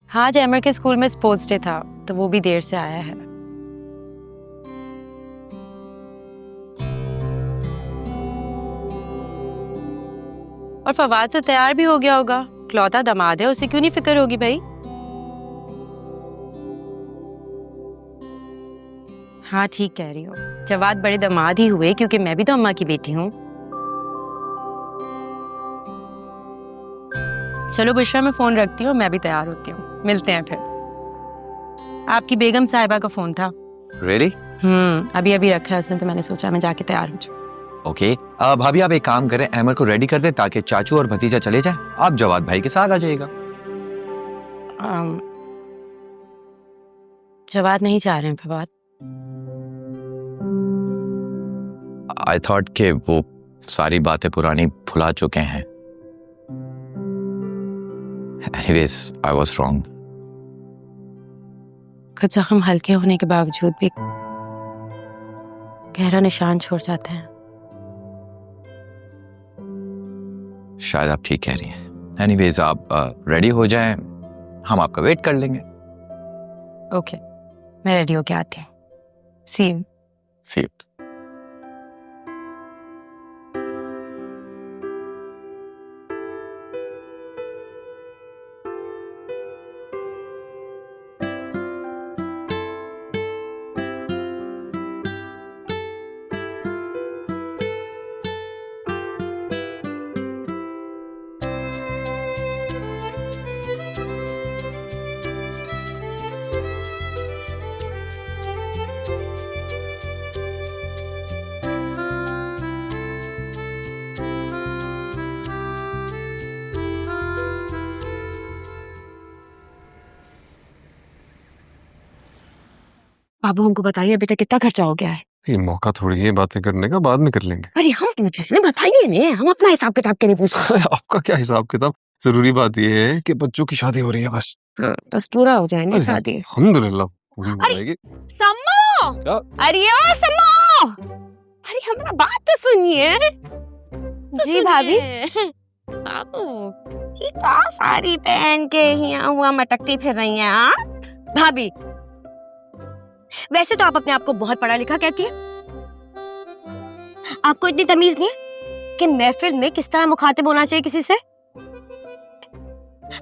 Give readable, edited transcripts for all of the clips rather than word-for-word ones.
हाँ, आज एमर के स्कूल में स्पोर्ट्स डे था तो वो भी देर से आया है। और फवाद तो तैयार भी हो गया होगा, इकलौता दामाद है, उसे क्यों नहीं फिक्र होगी भाई। हाँ ठीक कह रही हो, जवाद बड़े दामाद ही हुए क्योंकि मैं भी तो अम्मा की बेटी हूँ। चलो बुशरा, मैं फोन रखती हूँ, मैं भी तैयार होती हूँ, मिलते हैं फिर। आपकी बेगम साहिबा का फोन था। Really? अभी अभी रखा है उसने, तो मैंने सोचा मैं जाके तैयार हो जाऊँ। ओके भाभी आप एक काम करें, अहमद को रेडी कर दें ताकि चाचू और भतीजा चले जाए, आप जवाद भाई के साथ आ जाइएगा। जवाद नहीं चाह रहे हैं फवाद। आई थॉट कि वो सारी बातें पुरानी भुला चुके हैं। Anyways, I was wrong. कुछ जख्म हल्के होने के बावजूद भी गहरा निशान छोड़ जाते हैं। शायद आप ठीक कह रही हैं। Anyways, आप रेडी हो जाएं, हम आपका वेट कर लेंगे। ओके, मैं रेडी होके आती हूँ। सी यू। See you. बाबू हमको बताइए बेटा कितना खर्चा हो गया है। ये मौका थोड़ी है बातें करने का, बाद में कर लेंगे। अरे हम पूछ रहे हैं, बताइए ने, हम अपना हिसाब किताब के नहीं पूछ रहे। आपका क्या हिसाब किताब, जरूरी बात ये है कि बच्चों की शादी हो रही है बस। हाँ, बस पूरा हो जाए ना शादी। अल्हम्दुलिल्लाह पूरी हो अरे, जाएगी। सम्मो! क्या? अरे ओ सम्मो! अरे हमारा बात तो सुनिए। जी भाभी। बाबू ये तो साड़ी पहन के यहाँ हुआ मटकती फिर रही हैं आप। भाभी वैसे तो आप अपने आप को बहुत पढ़ा लिखा कहती है, आपको इतनी तमीज नहीं है कि महफिल में किस तरह मुखातिब होना चाहिए किसी से।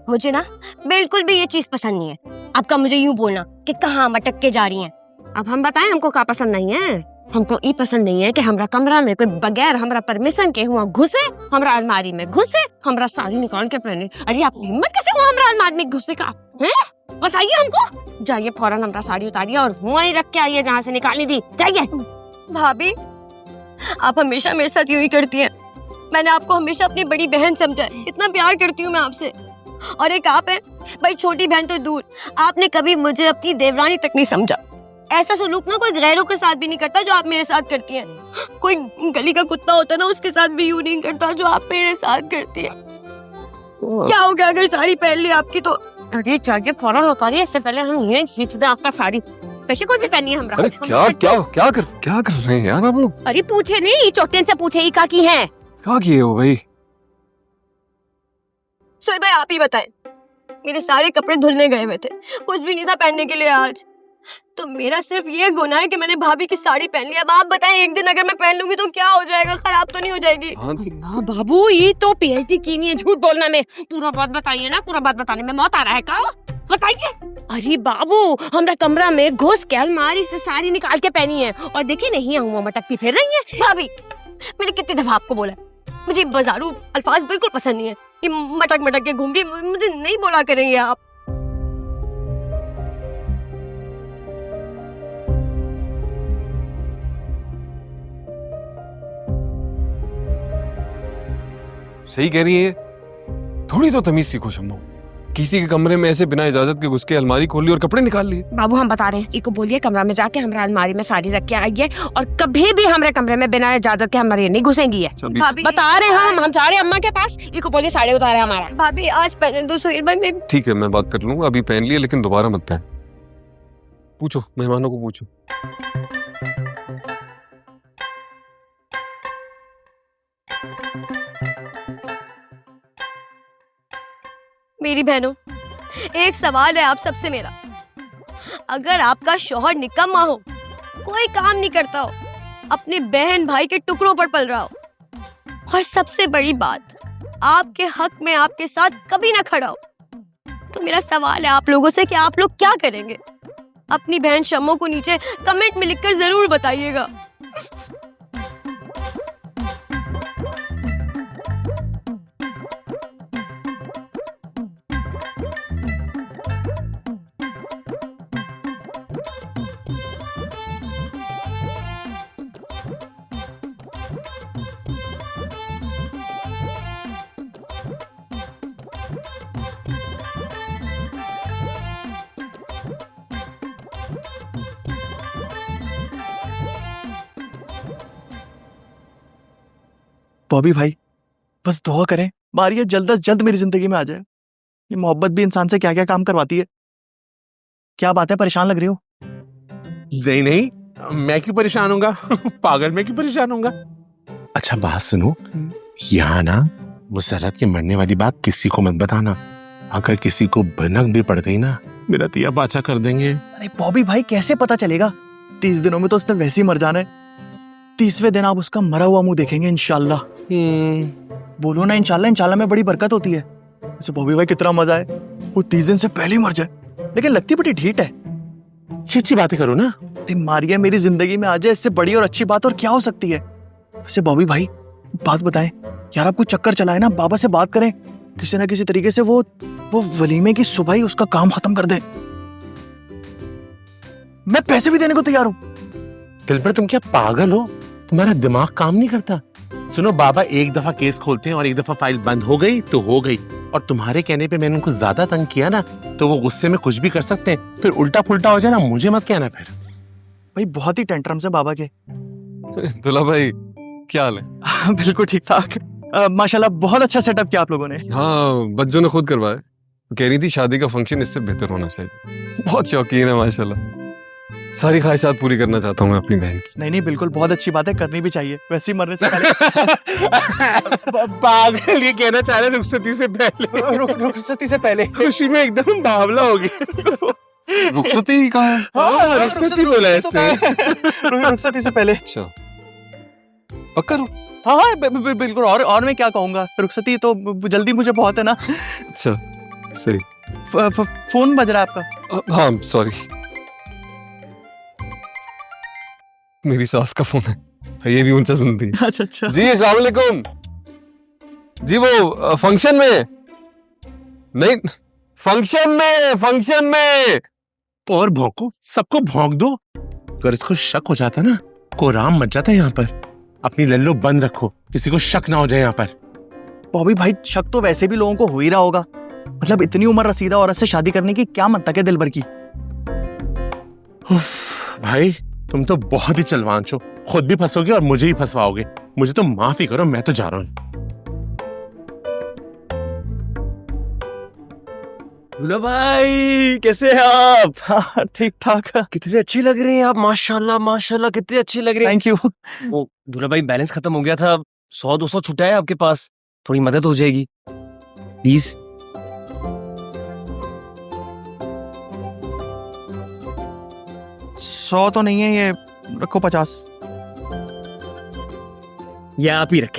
मुझे ना बिल्कुल भी ये चीज पसंद नहीं है, आपका मुझे यूं बोलना कि कहाँ मटक के जा रही हैं। अब हम बताएं हमको क्या पसंद नहीं है। हमको ये पसंद नहीं है कि हमरा कमरा में कोई बगैर हमरा परमिशन के हुआ घुसे, हमरा अलमारी में घुसे, हमरा साड़ी निकाल के पहने। अरे आप हिम्मत कैसे हुआ हमरा अलमारी में घुसने का, हैं? बताइए हमको। जाइए फौरन हमरा साड़ी उतारिए और वहीं रख के आइए जहाँ से निकाली थी, जाइए। भाभी आप हमेशा मेरे साथ यूं ही करती हैं। मैंने आपको हमेशा अपनी बड़ी बहन समझा है, इतना प्यार करती हूँ मैं आपसे। और एक आप है भाई, छोटी बहन तो दूर, आपने कभी मुझे अपनी देवरानी तक नहीं समझा। ऐसा सलूक ना कोई गैरों के साथ भी नहीं करता जो आप मेरे साथ करती हैं। कोई गली का कुत्ता होता ना, उसके साथ भी यूं नहीं करता जो आप मेरे साथ करती हैं। क्या हो गया अगर साड़ी पहन ली आपकी तो? अरे जाइए फौरन उतारिए, इससे पहले हम यहीं खींच दें आपका साड़ी। वैसे कोई भी पहनी है हमरा। अरे क्या कर रहे हैं यार आप लोग। अरे पूछे नहीं, चोटियन से पूछे ही का की है। क्या किए हो भाई। सुर भाई आप ही बताएं, मेरे सारे कपड़े धुलने गए हुए थे, कुछ भी नहीं था पहनने के लिए आज। तो मेरा सिर्फ ये गुनाह है कि मैंने भाभी की साड़ी पहन ली। अब आप बताएं, एक दिन अगर मैं पहन लूंगी तो क्या हो जाएगा, खराब तो नहीं हो जाएगी? अल्लाह बाबू, ये तो पीएचडी की नहीं है झूठ बोलना में। पूरा बात बताइए ना, पूरा बात बताने में मौत आ रहा है का? बताइए। अरे बाबू हमरा कमरा में घुस के अलमारी से साड़ी निकाल के पहनी है और देखिए नहीं हुआ मटकती फिर रही है। भाभी मैंने कितनी दफा आपको बोला, मुझे बाजारू अल्फाज बिल्कुल पसंद नहीं है। ये मटक मटक के घूम रही, मुझे नहीं बोला करेंगे आप। सही कह रही है, थोड़ी तो तमीज सीखो शम्मो। किसी के कमरे में ऐसे बिना इजाजत के घुस के अलमारी खोल ली और कपड़े निकाल लिए। बाबू हम बता रहे हैं, इको बोलिए कमरा में जाके हमरा अलमारी में साड़ी रख के आइए और कभी भी हमारे कमरे में बिना इजाजत के हमारे नहीं घुसेंगी है। भाभी बता रहे हैं हम जा रहे हैं अम्मा के पास, इको बोलिए साड़ी उतारे हमारा। भाभी आज पहने दो सुहेल भाई। मैं ठीक है मैं बात कर लूंगा, अभी पहन लिए लेकिन दोबारा मत पहन। पूछो मेहमानों को पूछो। मेरी बहनों, एक सवाल है आप सबसे मेरा, अगर आपका शौहर निकम्मा हो, कोई काम नहीं करता हो, अपने बहन भाई के टुकड़ों पर पल रहा हो, और सबसे बड़ी बात आपके हक में आपके साथ कभी ना खड़ा हो, तो मेरा सवाल है आप लोगों से कि आप लोग क्या करेंगे? अपनी बहन शम्मो को नीचे कमेंट में लिखकर जरूर बताइएगा। बॉबी भाई बस दुआ करें मारिया जल्द से जल्द मेरी जिंदगी में आ जाए। ये मोहब्बत भी इंसान से क्या क्या काम करवाती है। क्या बात है, परेशान लग रही हो? नहीं नहीं, मैं क्यों परेशान होऊंगा? पागल, मैं क्यों परेशान होऊंगा? अच्छा बात सुनो, यहाँ ना मुसर्रत के मरने वाली बात किसी को मत बताना। अगर किसी को भनक भी पड़ गई ना, मेरा तिया बाचा कर देंगे। अरे बॉबी भाई कैसे पता चलेगा? 30 दिनों में तो उसने वैसे ही मर जाना है। 30वें दिन आप उसका मरा हुआ मुंह देखेंगे इंशाल्लाह। बोलो ना इंशाल्लाह, इंशाल्लाह में बड़ी बरकत होती है। वैसे बॉबी भाई कितना मजा है वो 30 दिन से पहले ही मर जाए, लेकिन लगती बड़ी ढीठ है। अच्छी बातें करो ना। अरे मारिया मेरी जिंदगी में आ जाए, इससे बड़ी और अच्छी बात और क्या हो सकती है? वैसे बॉबी भाई बात बताएं यार, आपको चक्कर चला है ना, बाबा से बात करें किसी ना किसी तरीके से वो वलीमे की सुबह ही उसका काम खत्म कर दे। मैं पैसे भी देने को तैयार हूँ। दिल पर तुम क्या पागल हो? तुम्हारा दिमाग काम नहीं करता? सुनो, बाबा एक दफा केस खोलते हैं और एक दफा फाइल बंद हो गई तो हो गई। और तुम्हारे कहने पे मैंने उनको ज्यादा तंग किया ना, तो वो गुस्से में कुछ भी कर सकते हैं। फिर उल्टा पुल्टा हो जाए ना, मुझे मत कहना फिर। भाई बहुत ही टेंट्रम्स है बाबा के। दुल्हा भाई क्या हाल है? बिल्कुल ठीक ठाक। माशाल्लाह बहुत अच्छा सेटअप किया आप लोगों ने। हाँ, बच्चों ने खुद करवाया। कह रही थी शादी का फंक्शन इससे बेहतर होना चाहिए। बहुत शौकीन है माशाल्लाह। सारी ख्वाहिशात पूरी करना चाहता हूँ मैं अपनी बहन की। नहीं बिल्कुल बहुत अच्छी बात है, करनी भी चाहिए। वैसे ही मरने से पहले पागल ये कहना चाह रहे रुखसती से पहले। रुखसती से पहले खुशी में एकदम बावला हो गया। रुखसती कहाँ है? हाँ, रुखसती बोला है इसने। रुखसती से पहले। अच्छा पक्का? हाँ बिल्कुल। और मैं क्या कहूँगा, रुखसती तो जल्दी मुझे बहुत है ना। अच्छा सही। फोन बज रहा है आपका? हाँ सॉरी, मेरी सास का फोन है, ये भी ऊंचा सुनती है। अच्छा जी अस्सलाम वालेकुम जी। वो फंक्शन में नहीं, फंक्शन में और भौंको, सबको भौंक दो। अगर इसको शक हो जाता ना, को राम मच जाता यहाँ पर। अपनी लल्लो बंद रखो, किसी को शक ना हो जाए यहाँ पर। बॉबी भाई शक तो वैसे भी लोगों को हो ही रहा होगा। मतलब इतनी उम्र रसीदा औरत से शादी करने की क्या मनता है दिल भर की। भाई तुम तो बहुत ही चलवान छो, खुद भी फंसोगे और मुझे ही फंसवाओगे। मुझे तो माफ ही करो, मैं तो जा रहा हूँ। दुल्हा भाई कैसे हैं आप? हाँ ठीक ठाक। कितनी अच्छी लग रही हैं आप, माशाल्लाह माशाल्लाह, कितनी अच्छी लग रही हैं। Thank you. वो दुल्हा भाई बैलेंस खत्म हो गया था, 100-200 छुट्टा है आपके पास, थोड़ी मदद हो जाएगी प्लीज। सौ तो नहीं है, ये रखो 50। ये आप ही रखें।